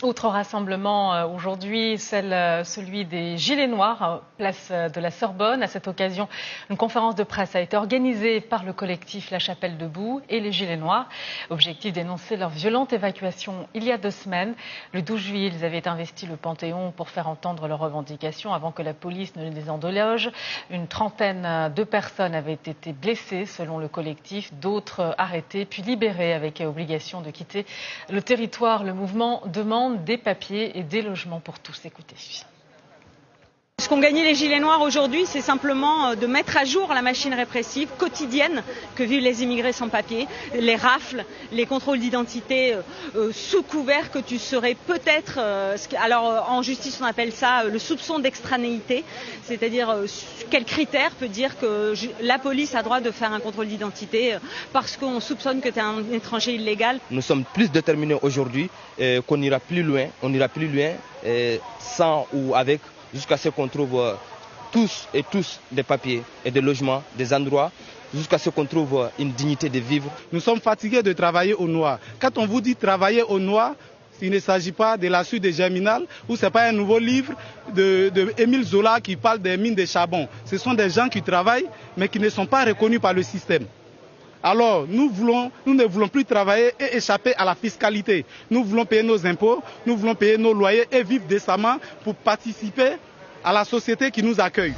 Autre rassemblement aujourd'hui, celui des Gilets Noirs, place de la Sorbonne. À cette occasion, une conférence de presse a été organisée par le collectif La Chapelle Debout et les Gilets Noirs. Objectif d'énoncer leur violente évacuation il y a 2 semaines. Le 12 juillet, ils avaient investi le Panthéon pour faire entendre leurs revendications avant que la police ne les déloge. Une trentaine de personnes avaient été blessées selon le collectif, d'autres arrêtées puis libérées avec obligation de quitter le territoire. Le mouvement demande des papiers et des logements pour tous. Écoutez. Ce qu'ont gagné les Gilets Noirs aujourd'hui, c'est simplement de mettre à jour la machine répressive quotidienne que vivent les immigrés sans papier, les rafles, les contrôles d'identité sous couvert que tu serais peut-être, alors en justice on appelle ça le soupçon d'extranéité, c'est-à-dire quel critère peut dire que la police a droit de faire un contrôle d'identité parce qu'on soupçonne que tu es un étranger illégal. Nous sommes plus déterminés aujourd'hui qu'on ira plus loin, sans ou avec, jusqu'à ce qu'on trouve tous des papiers et des logements, des endroits, jusqu'à ce qu'on trouve une dignité de vivre. Nous sommes fatigués de travailler au noir. Quand on vous dit travailler au noir, il ne s'agit pas de la suite de Germinal ou ce n'est pas un nouveau livre de Émile Zola qui parle des mines de charbon. Ce sont des gens qui travaillent mais qui ne sont pas reconnus par le système. Alors nous ne voulons plus travailler et échapper à la fiscalité. Nous voulons payer nos impôts, nous voulons payer nos loyers et vivre décemment pour participer à la société qui nous accueille.